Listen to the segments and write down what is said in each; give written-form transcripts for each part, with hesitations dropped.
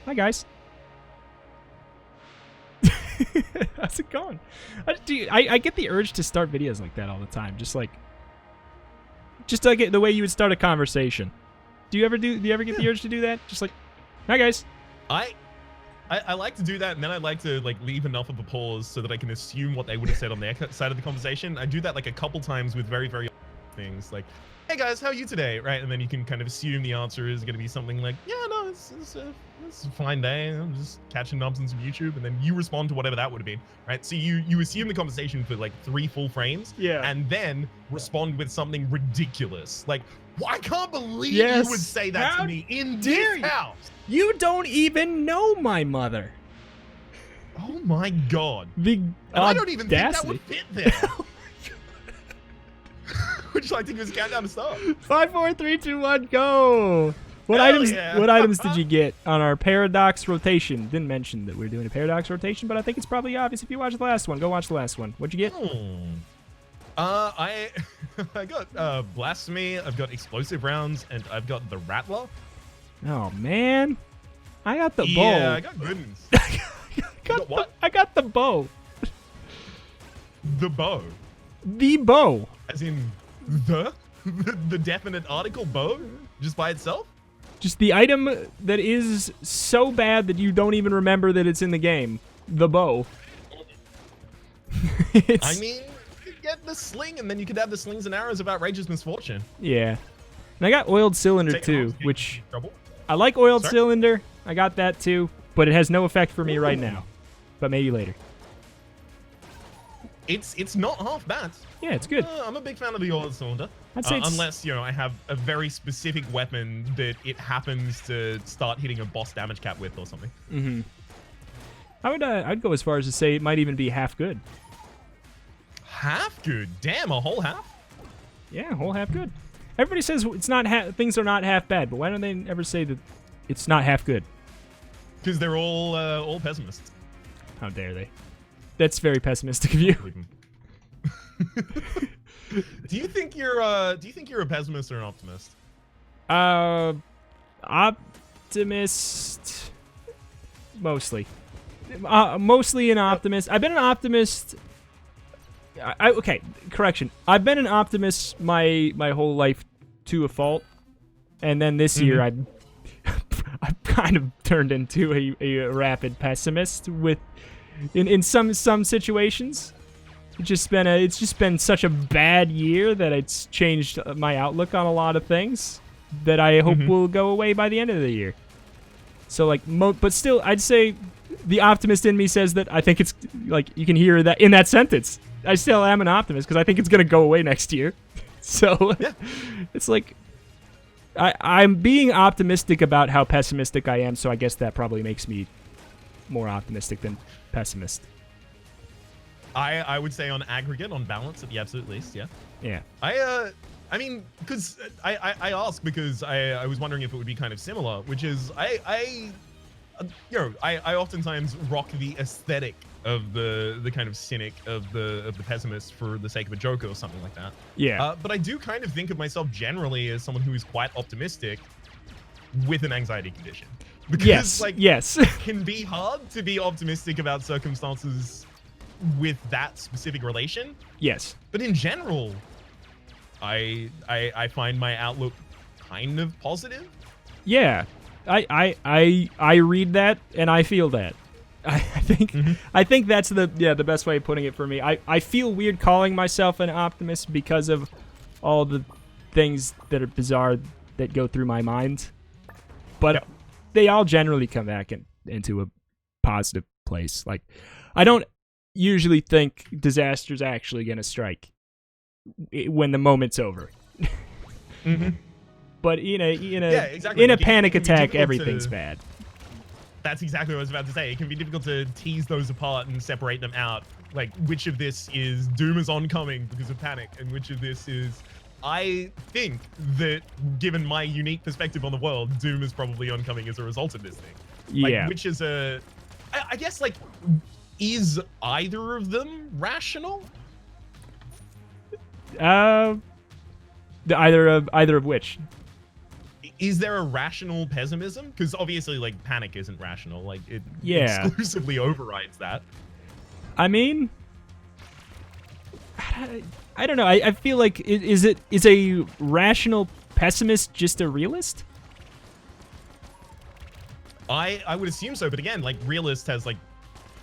Hi, guys. How's it going? I get the urge to start videos like that all the time. Just like the way you would start a conversation. Do you ever get the urge to do that? Just like, hi, guys. I like to do that, and then I like to like leave enough of a pause so that I can assume what they would have said on their side of the conversation. I do that like a couple times with very, very things like, hey guys, how are you today? Right, and then you can kind of assume the answer is going to be something like, yeah, no, it's a fine day. I'm just catching nubs on some YouTube, and then you respond to whatever that would have been, right? So you assume the conversation for like 3 full frames, yeah, and then respond with something ridiculous like, well, I can't believe yes. you would say that to me in this house. You don't even know my mother. Oh my god. I don't even think that would fit there. Would you like to give us a countdown to start? 5, 4, 3, 2, 1, go. What items did you get on our paradox rotation? Didn't mention that we're doing a paradox rotation, but I think it's probably obvious if you watch the last one. Go watch the last one. What'd you get? I got blasphemy, I've got explosive rounds, and I've got the rattler. Oh man, I got the bow. Yeah, I got goodness. I got the bow. The bow. The bow. As in the definite article bow, just by itself. Just the item that is so bad that you don't even remember that it's in the game. The bow. I mean, you could get the sling, and then you could have the slings and arrows of outrageous misfortune. Yeah. And I got oiled cylinder too, which I like oiled cylinder. I got that too, but it has no effect for me right now. But maybe later. It's not half bad. Yeah, it's good. I'm a big fan of the oiled cylinder. I'd say unless, I have a very specific weapon that it happens to start hitting a boss damage cap with or something. Mm-hmm. I'd go as far as to say it might even be half good. Half good? Damn, a whole half? Yeah, a whole half good. Everybody says it's not things are not half bad, but why don't they ever say that it's not half good? Because they're all pessimists. How dare they? That's very pessimistic of you. Do you think you're a pessimist or an optimist? Optimist. Mostly. Mostly an optimist. I've been an optimist. Okay, correction. I've been an optimist my whole life to a fault, and then this year I've kind of turned into a rapid pessimist in some situations. It's just been such a bad year that it's changed my outlook on a lot of things that I hope will go away by the end of the year. So like, but still, I'd say the optimist in me says that I think it's like you can hear that in that sentence. I still am an optimist because I think it's gonna go away next year. So yeah. It's like I'm being optimistic about how pessimistic I am. So I guess that probably makes me more optimistic than pessimist. I would say on aggregate, on balance, at the absolute least, yeah. Yeah. I mean, because I ask because I was wondering if it would be kind of similar, which is I oftentimes rock the aesthetic of the kind of cynic of the pessimist for the sake of a joke or something like that. Yeah. But I do kind of think of myself generally as someone who is quite optimistic with an anxiety condition. Because yes. It can be hard to be optimistic about circumstances with that specific relation. Yes. But in general, I find my outlook kind of positive. Yeah. I read that and I feel that. I think that's the best way of putting it for me. I feel weird calling myself an optimist because of all the things that are bizarre that go through my mind. But they all generally come back into a positive place. Like, I don't usually think disaster's actually going to strike when the moment's over. But in a panic attack, everything's bad. That's exactly what I was about to say. It can be difficult to tease those apart and separate them out. Like, which of this is doom is oncoming because of panic, and which of this is... I think that, given my unique perspective on the world, doom is probably oncoming as a result of this thing. Like, yeah. Which is a... I guess, like, is either of them rational? Either of which? is there a rational pessimism? Because obviously, like, panic isn't rational. Like, it exclusively overrides that. I mean, I don't know. I feel like is a rational pessimist just a realist? I would assume so, but again, like, realist has, like,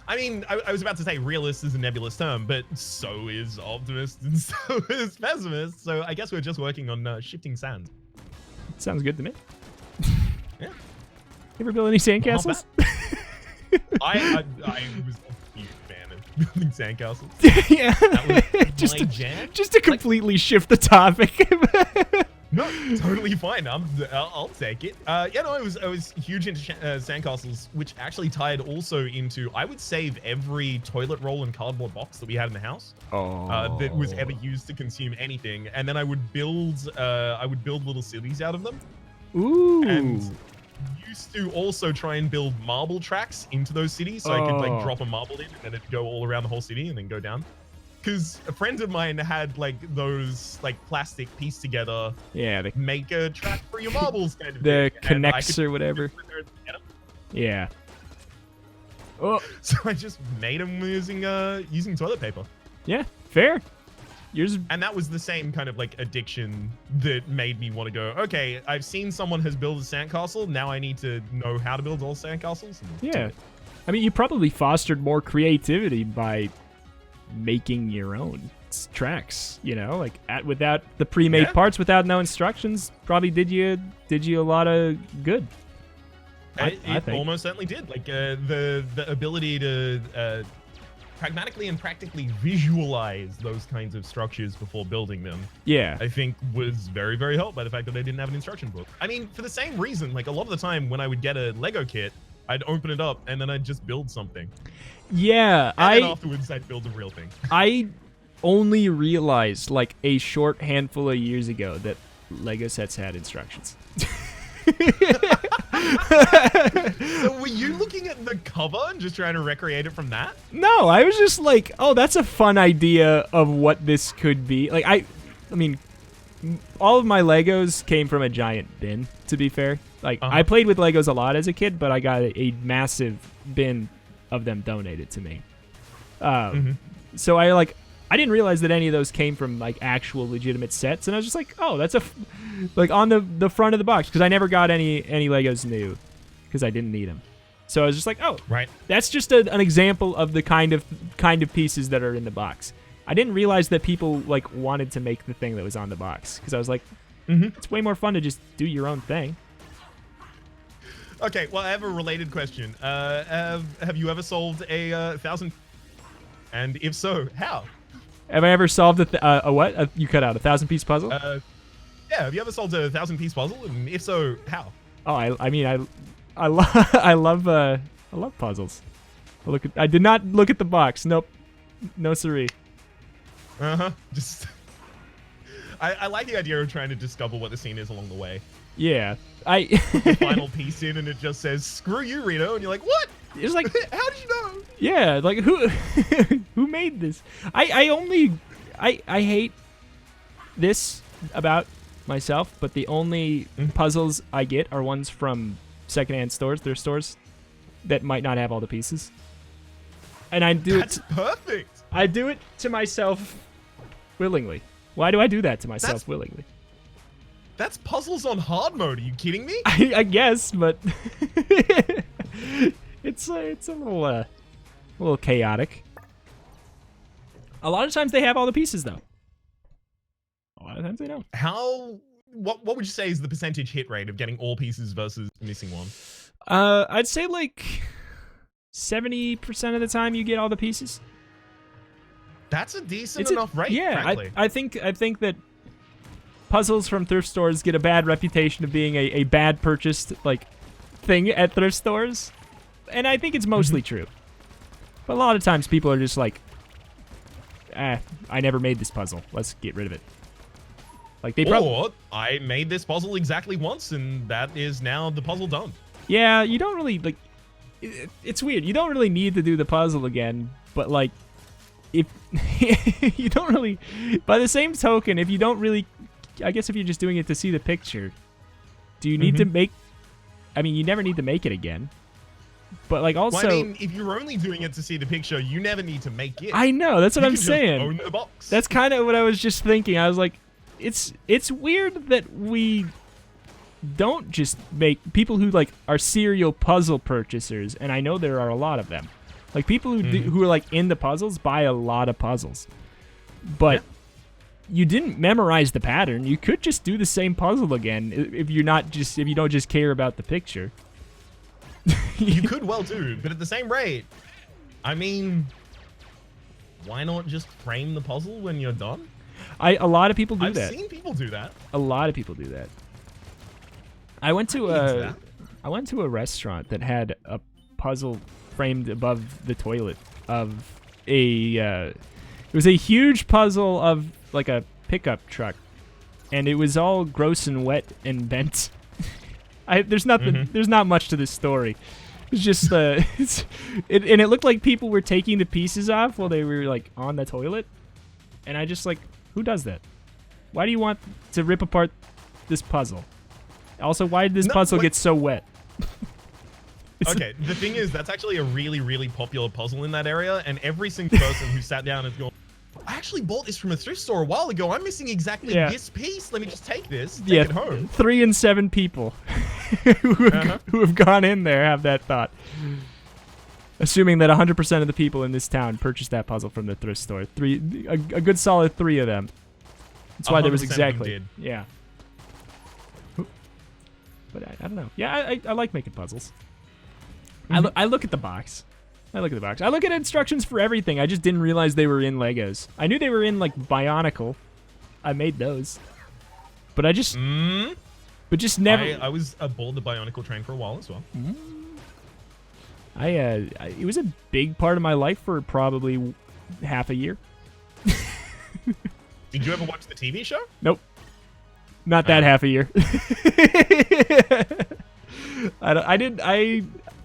I mean, I was about to say realist is a nebulous term, but so is optimist and so is pessimist. So I guess we're just working on shifting sands. Sounds good to me. Yeah. You ever build any sandcastles? I was a huge fan of building sandcastles. Yeah. That was my jam. Just to completely shift the topic. No, totally fine. I'll take it. Yeah, no, I was huge into sandcastles, which actually tied also into, I would save every toilet roll and cardboard box that we had in the house that was ever used to consume anything, and then I would build little cities out of them. Ooh. And used to also try and build marble tracks into those cities, so I could like drop a marble in and then it'd go all around the whole city and then go down. Because a friend of mine had like those like plastic piece together, make a track for your marbles kind of the thing. connects or whatever. Yeah. Oh, so I just made them using toilet paper. Yeah, fair. And that was the same kind of like addiction that made me want to go, okay, I've seen someone has built a sandcastle. Now I need to know how to build all sandcastles. Yeah. I mean, you probably fostered more creativity by making your own tracks, you know, like without the pre-made parts, without no instructions, probably did you a lot of good. I think. Almost certainly did. Like the ability to pragmatically and practically visualize those kinds of structures before building them, I think was very, very helped by the fact that I didn't have an instruction book. I mean, for the same reason, like a lot of the time when I would get a Lego kit, I'd open it up and then I'd just build something. Yeah, and then afterwards I'd build a real thing. I only realized like a short handful of years ago that Lego sets had instructions. So were you looking at the cover and just trying to recreate it from that? No, I was just like, oh, that's a fun idea of what this could be. Like, I mean, all of my Legos came from a giant bin, to be fair. Like, I played with Legos a lot as a kid, but I got a massive bin of them donated to me. So I didn't realize that any of those came from like actual legitimate sets, and I was just like, oh, that's like on the front of the box, because I never got any Legos new because I didn't need them. So I was just like, oh, right, that's just an example of the kind of pieces that are in the box. I didn't realize that people like wanted to make the thing that was on the box, because I was like, it's way more fun to just do your own thing. Okay, well, I have a related question. Have you ever solved a 1,000? And if so, how? Have I ever solved a what? You cut out 1,000-piece puzzle? Yeah, have you ever solved a 1,000-piece puzzle? And if so, how? Oh, I mean, I love puzzles. I did not look at the box. Nope. No siree. Just I like the idea of trying to discover what the scene is along the way. Yeah. Put the final piece in and it just says, screw you, Reto, and you're like, what? It's like, how did you know? Yeah, like who made this? I hate this about myself, but the only puzzles I get are ones from secondhand stores, thrift stores, that might not have all the pieces. And I do That's perfect. I do it to myself willingly. Why do I do that to myself willingly? That's puzzles on hard mode. Are you kidding me? I guess, but it's a little chaotic. A lot of times they have all the pieces, though. A lot of times they don't. What would you say is the percentage hit rate of getting all pieces versus missing one? I'd say like 70% of the time you get all the pieces. That's a decent enough rate. Yeah, frankly. I think that puzzles from thrift stores get a bad reputation of being a bad purchased like thing at thrift stores, and I think it's mostly true. But a lot of times people are just like, I never made this puzzle. Let's get rid of it. Like they or I made this puzzle exactly once, and that is now the puzzle done. Yeah, you don't really like. It's weird. You don't really need to do the puzzle again, but like, if you don't really, by the same token, if you don't really, I guess if you're just doing it to see the picture, Do you need to make... I mean, you never need to make it again. But, like, also... Well, I mean, if you're only doing it to see the picture, you never need to make it. I know, that's what I'm just saying. Own the box. That's kind of what I was just thinking. I was like, it's weird that we don't just make... People who, like, are serial puzzle purchasers, and I know there are a lot of them. Like, people who are, like, into puzzles buy a lot of puzzles. But... You didn't memorize the pattern. You could just do the same puzzle again if you don't just care about the picture. You could well do, but at the same rate, I mean, why not just frame the puzzle when you're done? A lot of people do that. I've seen people do that. A lot of people do that. I went to a restaurant that had a puzzle framed above the toilet of a it was a huge puzzle of like a pickup truck, and it was all gross and wet and bent. There's not much to this story. It's just and it looked like people were taking the pieces off while they were like on the toilet, and I just like, who does that? Why do you want to rip apart this puzzle? Also, why did this puzzle get so wet? Okay, the thing is, that's actually a really, really popular puzzle in that area, and every single person who sat down has gone, I actually bought this from a thrift store a while ago. I'm missing exactly this piece. Let me just take this, take it home. 3 and 7 people who have gone in there have that thought. Assuming that 100% of the people in this town purchased that puzzle from the thrift store. A good solid 3 of them. That's why there was exactly. Yeah. But I don't know. Yeah, I like making puzzles. I look at the box. I look at instructions for everything. I just didn't realize they were in Legos. I knew they were in, like, Bionicle. I made those. But I just... But just never... I was aboard the Bionicle train for a while as well. It was a big part of my life for probably half a year. Did you ever watch the TV show? Nope. Not that half a year.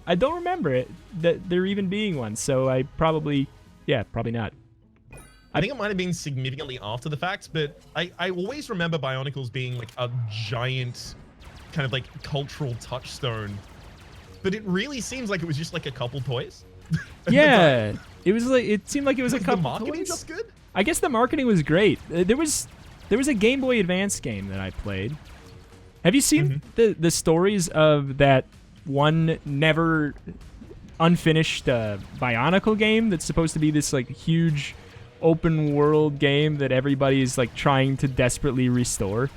I don't remember it, that there even being one, so I probably not. I think it might have been significantly after the fact, but I always remember Bionicles being like a giant kind of like cultural touchstone. But it really seems like it was just like a couple toys. Yeah, it seemed like it was a couple the marketing toys. just good? I guess the marketing was great. There was a Game Boy Advance game that I played. Have you seen the stories of that one never unfinished Bionicle game that's supposed to be this like huge open world game that everybody is like trying to desperately restore?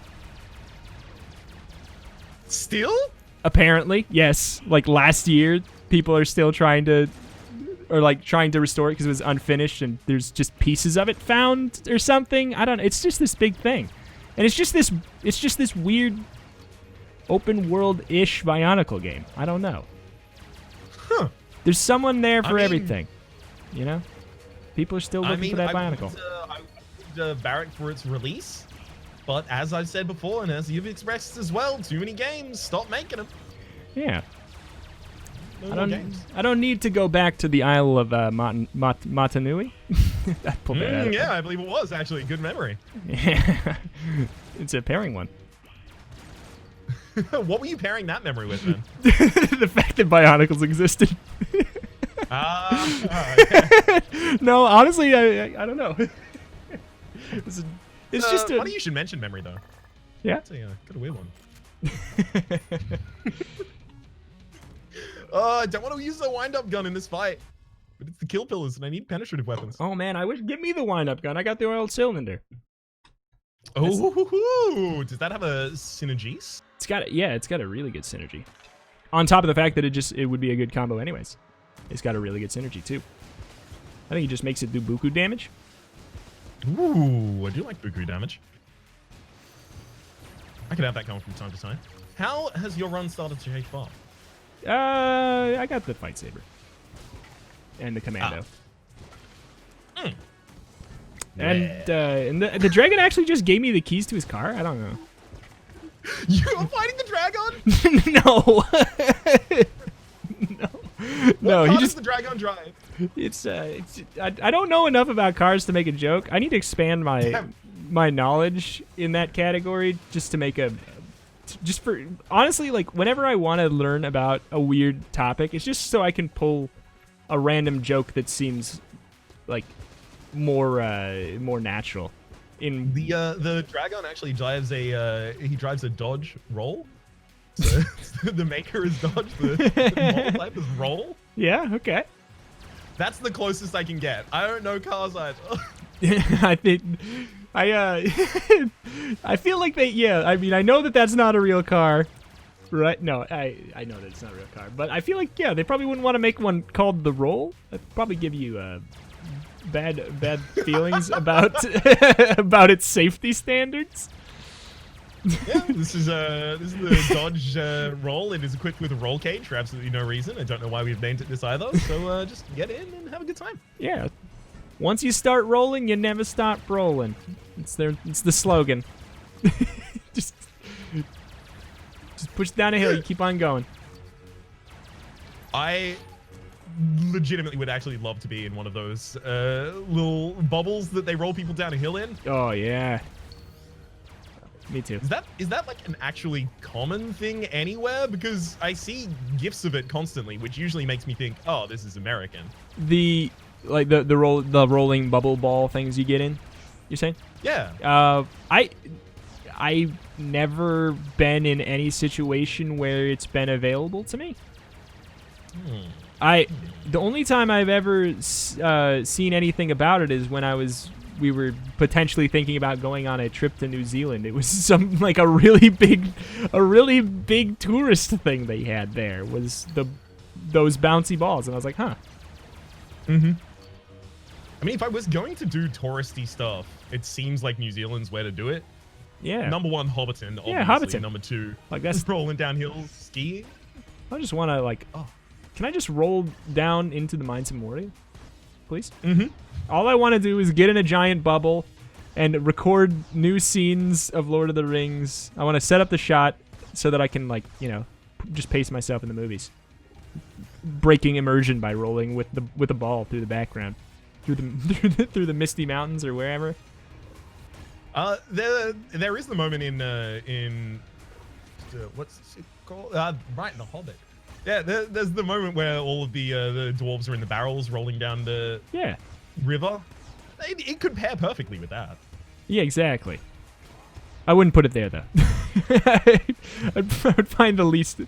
Still? Apparently, yes. Like last year, people are still trying to restore it because it was unfinished and there's just pieces of it found or something. I don't know. It's just this big thing. And it's just this weird open world-ish Bionicle game. I don't know. Huh. There's someone there for everything. You know? People are still looking for that Bionicle. I would barrack for its release, but as I've said before, and as you've expressed as well, too many games, stop making them. Yeah. I don't need to go back to the Isle of Matanui. I pulled that out. Yeah, I believe it was actually. Good memory. Yeah. It's a pairing one. What were you pairing that memory with then? The fact that Bionicles existed. No, honestly, I don't know. It's just funny you should mention memory though. Yeah. That's got a weird one. I don't want to use the wind-up gun in this fight, but it's the kill pillars, and I need penetrative weapons. Oh man, give me the wind-up gun. I got the oiled cylinder. Oh, does that have a synergies? It's got a really good synergy. On top of the fact that it would be a good combo anyways. It's got a really good synergy too. I think it just makes it do buku damage. Ooh, I do like buku damage. I could have that going from time to time. How has your run started to take off? I got the fight saber and the commando. And the dragon actually just gave me the keys to his car. I don't know. You are fighting the dragon? No. No, he just the dragon drive. It's I don't know enough about cars to make a joke. I need to expand my knowledge in that category just to make a just for honestly, like whenever I want to learn about a weird topic, it's just so I can pull a random joke that seems like more natural. In the Dragon actually drives a dodge roll. So the maker is dodge, the model type is roll. Yeah, okay. That's the closest I can get. I don't know cars either. I think I feel like they. Yeah, I mean, I know that that's not a real car, right? No, I know that it's not a real car, but I feel like they probably wouldn't want to make one called the Roll. That'd probably give you bad feelings about about its safety standards. Yeah, this is the Dodge Roll. It is equipped with a roll cage for absolutely no reason. I don't know why we've named it this either. So just get in and have a good time. Yeah. Once you start rolling, you never stop rolling. It's the slogan. just push down a hill. You keep on going. I legitimately would actually love to be in one of those little bubbles that they roll people down a hill in. Oh yeah. Me too. Is that like an actually common thing anywhere? Because I see gifs of it constantly, which usually makes me think, oh, this is American. The rolling bubble ball things you get in, you're saying? Yeah. I've never been in any situation where it's been available to me. The only time I've ever seen anything about it is when we were potentially thinking about going on a trip to New Zealand. It was some like a really big tourist thing they had there was those bouncy balls, and I was like, huh. Mm-hmm. I mean, if I was going to do touristy stuff, it seems like New Zealand's where to do it. Yeah. Number one, Hobbiton. Obviously. Yeah, Hobbiton. Number two, like that's rolling down hills, skiing. I just want to can I just roll down into the Mines of Moria, please? Mm-hmm. All I want to do is get in a giant bubble and record new scenes of Lord of the Rings. I want to set up the shot so that I can just pace myself in the movies. Breaking immersion by rolling with a ball through the background, through the misty mountains or wherever. There is the moment in what's it called? Right in the Hobbit. Yeah, there's the moment where all of the dwarves are in the barrels rolling down the river. It could pair perfectly with that. Yeah, exactly. I wouldn't put it there though. I'd find the least.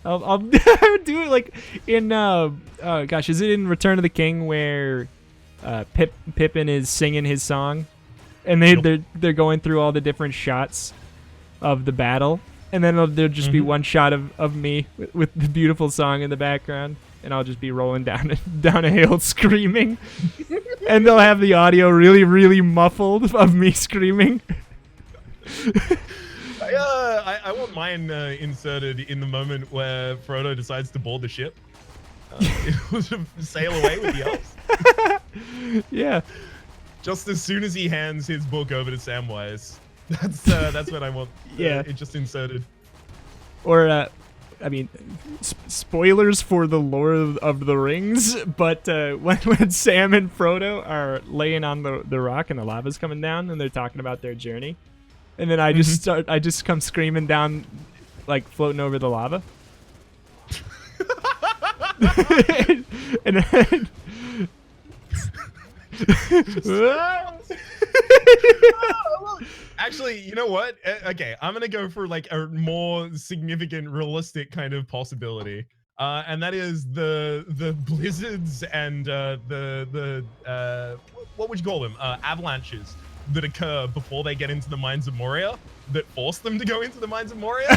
I'll do it like in gosh, is it in Return of the King where Pippin is singing his song, and they're going through all the different shots of the battle, and then there'll just be one shot of me with the beautiful song in the background, and I'll just be rolling down a hill screaming, and they'll have the audio really, really muffled of me screaming. I want mine inserted in the moment where Frodo decides to board the ship. He'll sail away with the elves. Yeah. Just as soon as he hands his book over to Samwise, that's when I want it just inserted. Or, I mean, spoilers for the Lord of the Rings, but when Sam and Frodo are laying on the rock and the lava's coming down and they're talking about their journey, and then I just come screaming down, like floating over the lava. and then, Actually, you know what? Okay, I'm gonna go for like a more significant, realistic kind of possibility, and that is the blizzards and the what would you call them? Avalanches that occur before they get into the Mines of Moria that force them to go into the Mines of Moria.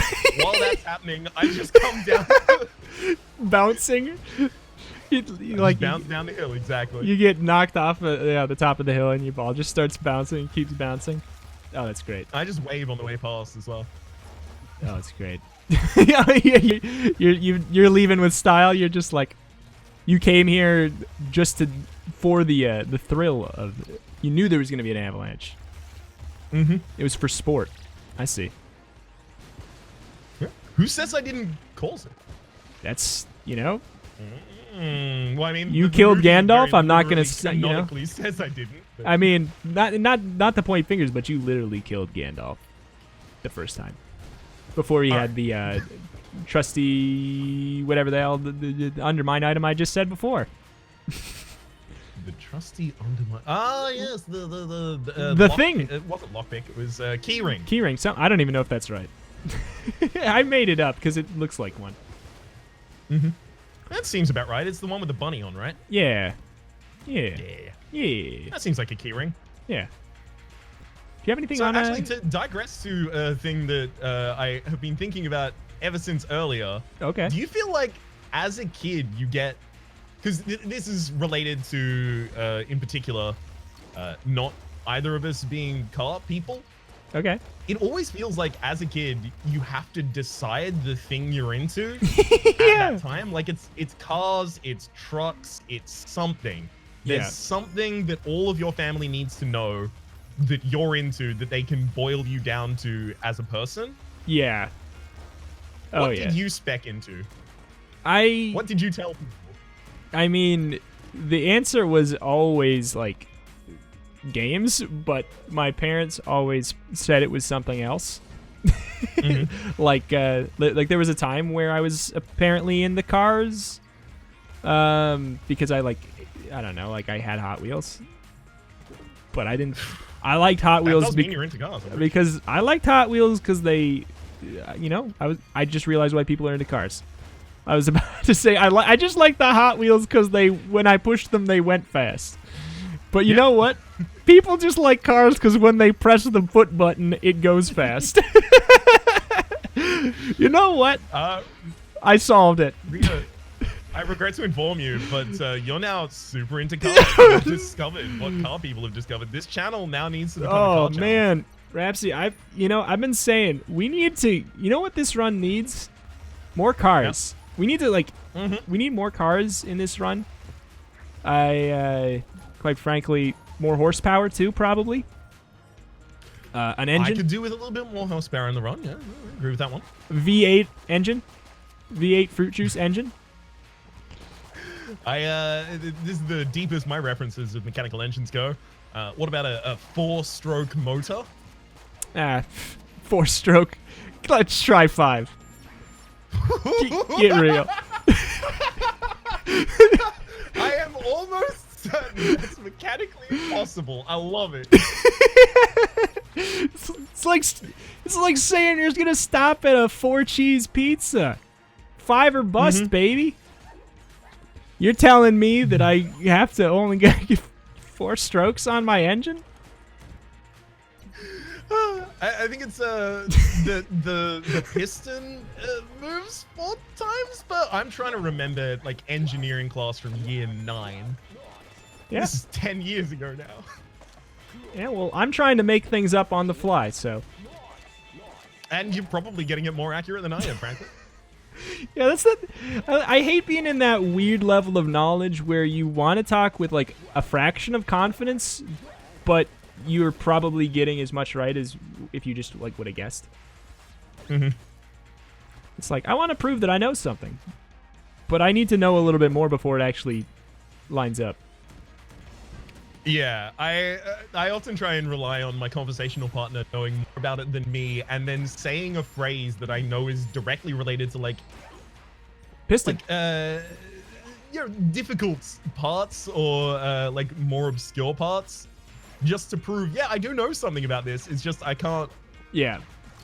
While that's happening, I just come down, bouncing. You bounce down the hill, exactly. You get knocked off the top of the hill, and your ball just starts bouncing and keeps bouncing. Oh, that's great. I just wave on the way past as well. Oh, that's great. You're leaving with style. You're just like, you came here just for the thrill of. You knew there was going to be an avalanche. Mm-hmm. It was for sport. I see. Yeah. Who says I didn't cause it? That's Well, I mean, you killed Gandalf. I'm not gonna say. Says I didn't. But. I mean, not to point fingers, but you literally killed Gandalf the first time. before he All had the trusty whatever the hell the undermine item I just said before. The trusty undermine. Ah, yes, The thing. It wasn't lockpick. It was keyring. Keyring. So I don't even know if that's right. I made it up because it looks like one. Mm-hmm. That seems about right. It's the one with the bunny on, right? Yeah. Yeah. Yeah. Yeah. That seems like a keyring. Yeah. Do you have anything So on actually, to digress to a thing that I have been thinking about ever since earlier. Okay. Do you feel like as a kid you get, because this is related to, in particular, not either of us being car people. Okay. It always feels like as a kid you have to decide the thing you're into Yeah. at that time. Like it's cars, it's trucks, it's something. There's Yeah. something that all of your family needs to know that you're into that they can boil you down to as a person. Yeah. Oh, What yeah. did you spec into? I What did you tell people? I mean, the answer was always like games, but my parents always said it was something else. Mm-hmm. like there was a time where I was apparently into cars, because I don't know, like I had Hot Wheels, but I didn't. I liked Hot That Wheels does mean you're into cars. because I liked Hot Wheels because they, I just realized why people are into cars. I was about to say I just like the Hot Wheels because when I pushed them they went fast. But you know what? People just like cars because when they press the foot button, it goes fast. You know what? I solved it. Reto, I regret to inform you, but you're now super into cars. You've discovered what car people have discovered. This channel now needs to become a car channel. Man, Rhapsody, I've been saying we need to. You know what this run needs? More cars. Yep. We need to we need more cars in this run. Quite frankly, more horsepower too, probably. An engine. I could do with a little bit more horsepower in the run. Yeah, I agree with that one. V8 engine. V8 fruit juice engine. This is the deepest my references of mechanical engines go. What about a 4-stroke motor? 4-stroke. Let's try 5. Get real. I am almost certain that's mechanically impossible. I love it. It's like saying you're gonna stop at a 4-cheese pizza. 5 or bust, baby. You're telling me that I have to only get 4 strokes on my engine? I think it's the piston moves 4 times, but I'm trying to remember like engineering class from year 9. Yeah. This is 10 years ago now. Yeah, well, I'm trying to make things up on the fly, so. And you're probably getting it more accurate than I am, frankly. Yeah, that's the. I hate being in that weird level of knowledge where you want to talk with like a fraction of confidence, but you're probably getting as much right as if you just like would have guessed. It's like I want to prove that I know something, but I need to know a little bit more before it actually lines up. Yeah, I often try and rely on my conversational partner knowing more about it than me, and then saying a phrase that I know is directly related to like Piston. Difficult parts or like more obscure parts, just to prove, yeah, I do know something about this. It's just I can't. Yeah.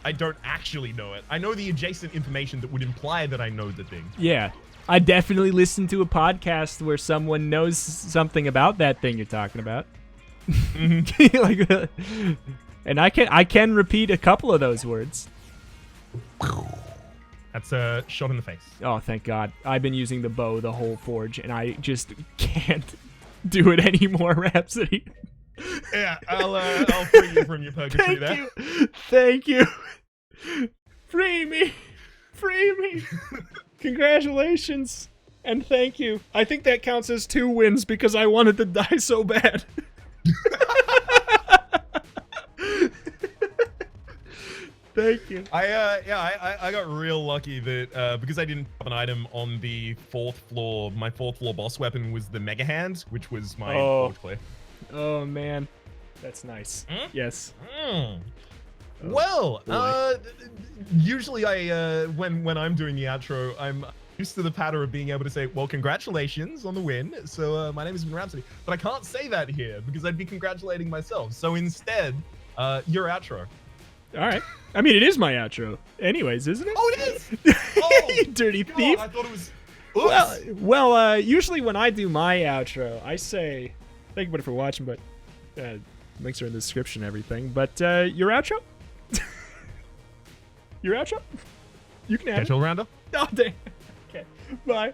I don't actually know it. I know the adjacent information that would imply that I know the thing. Yeah. I definitely listened to a podcast where someone knows something about that thing you're talking about. And I can repeat a couple of those words. That's a shot in the face. Oh, thank God. I've been using the bow the whole forge, and I just can't do it anymore, Rhapsody. Yeah, I'll free you from your purgatory there. Thank you. Free me. Free me. Congratulations. And thank you. I think that counts as 2 wins because I wanted to die so bad. Thank you. I got real lucky that because I didn't have an item on the 4th floor, my 4th floor boss weapon was the Mega Hand, which was my forge clear. Oh man, that's nice. Yes. Well, boy. usually when I'm doing the outro, I'm used to the pattern of being able to say, well, congratulations on the win. So my name has been Rhapsody, but I can't say that here because I'd be congratulating myself. So instead, your outro. All right. I mean, it is my outro, anyways, isn't it? Oh, it is. Oh, you dirty God, thief. I thought it was. Oops. Well, usually when I do my outro, I say, thank you for watching, but links are in the description and everything. But your outro? Your outro? You can have it. Catch all rounder. Oh, dang. Okay. Bye.